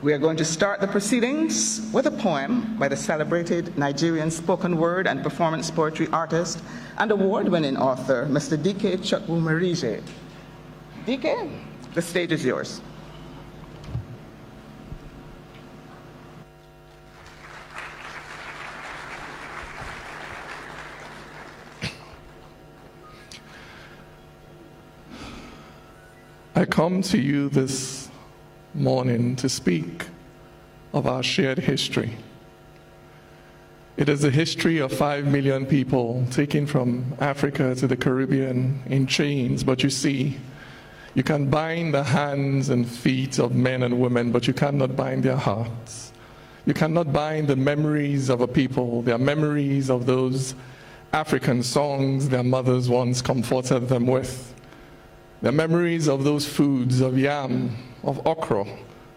We are going to start the proceedings with a poem by the celebrated Nigerian spoken word and performance poetry artist and award-winning author, Mr. Dike Chukwumerije. Dike, the stage is yours. I come to you this morning to speak of our shared history. It is the history of 5 million people taken from Africa to the Caribbean in chains, but you see, you can bind the hands and feet of men and women, but you cannot bind their hearts. You cannot bind the memories of a people, their memories of those African songs their mothers once comforted them with. The memories of those foods of yam, of okra,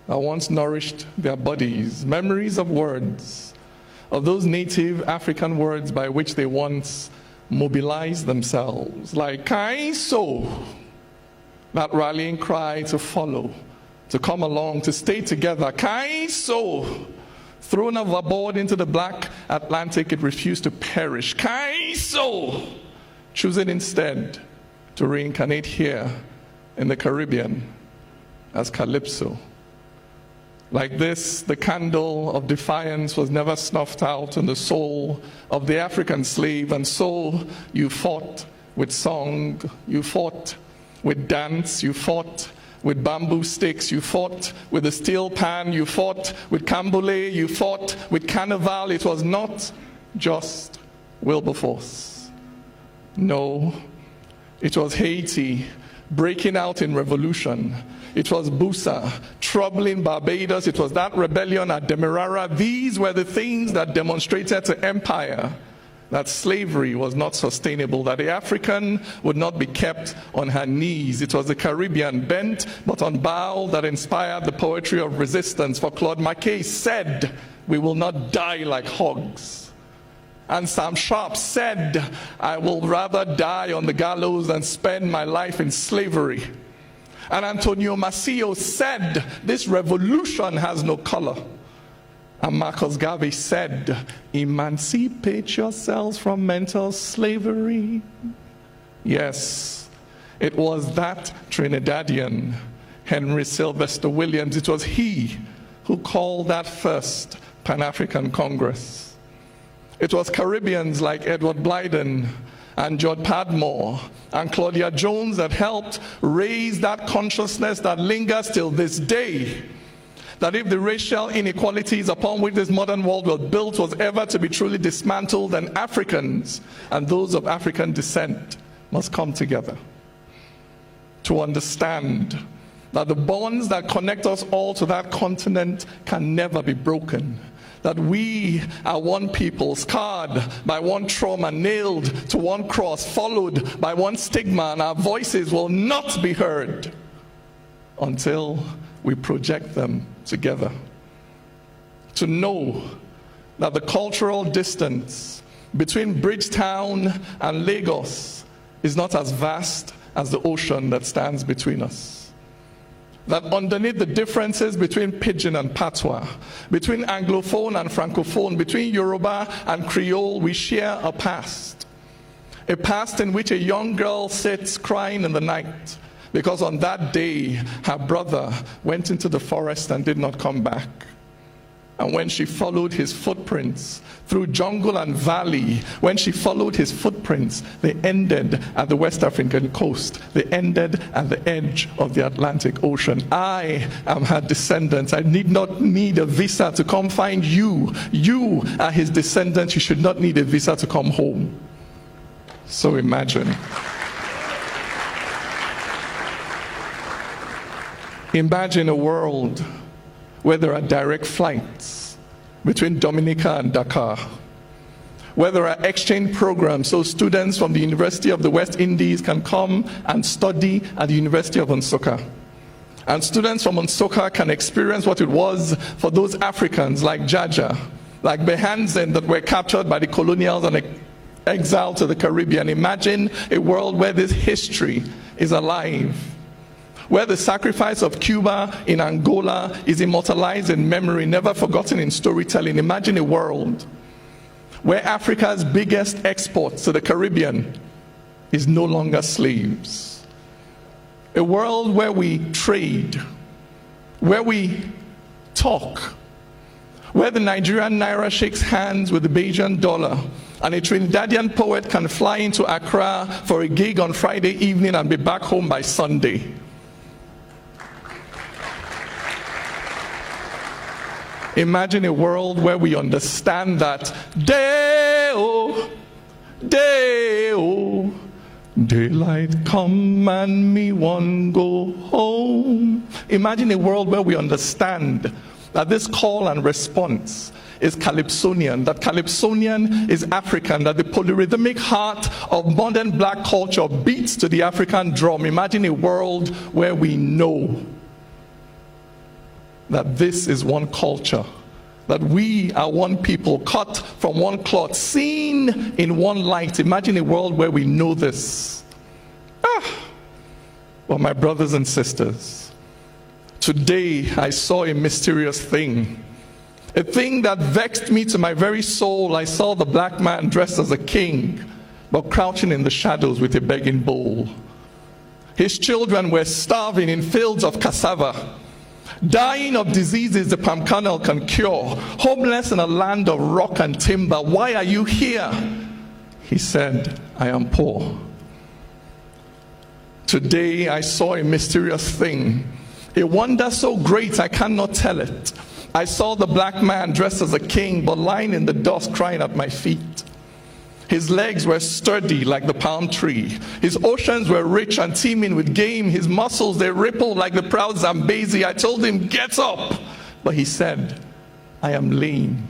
that once nourished their bodies. Memories of words, of those native African words by which they once mobilized themselves, like Kaiso, that rallying cry to follow, to come along, to stay together. Kaiso, thrown overboard into the black Atlantic, it refused to perish. Kaiso, choosing instead to reincarnate here in the Caribbean as Calypso. Like this, the candle of defiance was never snuffed out in the soul of the African slave, and so you fought with song, you fought with dance, you fought with bamboo sticks, you fought with a steel pan, you fought with cambole, you fought with carnival. It was not just Wilberforce. No, it was Haiti breaking out in revolution. It was Busa troubling Barbados. It was that rebellion at Demerara. These were the things that demonstrated to empire that slavery was not sustainable, that the African would not be kept on her knees. It was the Caribbean bent but unbowed that inspired the poetry of resistance. For Claude McKay said, "We will not die like hogs." And Sam Sharp said, "I will rather die on the gallows than spend my life in slavery." And Antonio Maceo said, "This revolution has no color." And Marcus Garvey said, "Emancipate yourselves from mental slavery." Yes, it was that Trinidadian, Henry Sylvester Williams. It was he who called that first Pan-African Congress. It was Caribbeans like Edward Blyden and George Padmore and Claudia Jones that helped raise that consciousness that lingers till this day, that if the racial inequalities upon which this modern world was built was ever to be truly dismantled, then Africans and those of African descent must come together to understand that the bonds that connect us all to that continent can never be broken. That we are one people, scarred by one trauma, nailed to one cross, followed by one stigma, and our voices will not be heard until we project them together. To know that the cultural distance between Bridgetown and Lagos is not as vast as the ocean that stands between us. That underneath the differences between Pidgin and Patois, between Anglophone and Francophone, between Yoruba and Creole, we share a past. A past in which a young girl sits crying in the night because on that day her brother went into the forest and did not come back. And when she followed his footprints through jungle and valley, when she followed his footprints, they ended at the West African coast. They ended at the edge of the Atlantic Ocean. I am her descendant. I need not need a visa to come find you. You are his descendant. You should not need a visa to come home. So imagine. Imagine a world where there are direct flights between Dominica and Dakar, where there are exchange programs so students from the University of the West Indies can come and study at the University of Nsukka. And students from Nsukka can experience what it was for those Africans like Jaja, like Behanzin, that were captured by the colonials and exiled to the Caribbean. Imagine a world where this history is alive, where the sacrifice of Cuba in Angola is immortalized in memory, never forgotten in storytelling. Imagine a world where Africa's biggest export to the Caribbean is no longer slaves. A world where we trade, where we talk, where the Nigerian naira shakes hands with the Bajan dollar, and a Trinidadian poet can fly into Accra for a gig on Friday evening and be back home by Sunday. Imagine a world where we understand that Day-o, day-o, daylight come and me one go home. Imagine a world where we understand that this call and response is Calypsonian, that Calypsonian is African, that the polyrhythmic heart of modern black culture beats to the African drum. Imagine a world where we know that this is one culture, that we are one people, cut from one cloth, seen in one light. Imagine a world where we know this. Well, my brothers and sisters, today I saw a mysterious thing. A thing that vexed me to my very soul. I saw the black man dressed as a king, but crouching in the shadows with a begging bowl. His children were starving in fields of cassava, dying of diseases the palm kernel can cure, homeless in a land of rock and timber. Why are you here? He said, I am poor. Today I saw a mysterious thing, a wonder so great I cannot tell it. I saw the black man dressed as a king, but lying in the dust crying at my feet. His legs were sturdy like the palm tree. His oceans were rich and teeming with game. His muscles, they rippled like the proud Zambezi. I told him, get up. But he said, I am lame.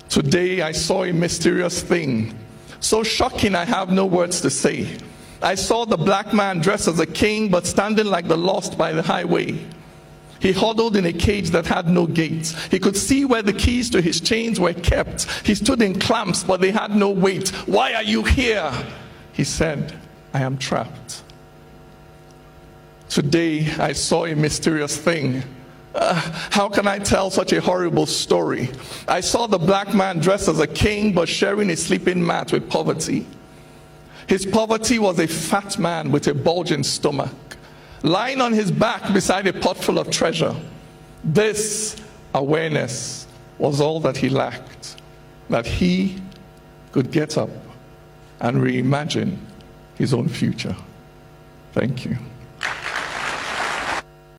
Today I saw a mysterious thing, so shocking I have no words to say. I saw the black man dressed as a king, but standing like the lost by the highway. He huddled in a cage that had no gates. He could see where the keys to his chains were kept. He stood in clamps, but they had no weight. Why are you here? He said, I am trapped. Today I saw a mysterious thing. How can I tell such a horrible story? I saw the black man dressed as a king, but sharing a sleeping mat with poverty. His poverty was a fat man with a bulging stomach, lying on his back beside a pot full of treasure. This awareness was all that he lacked, that he could get up and reimagine his own future. Thank you.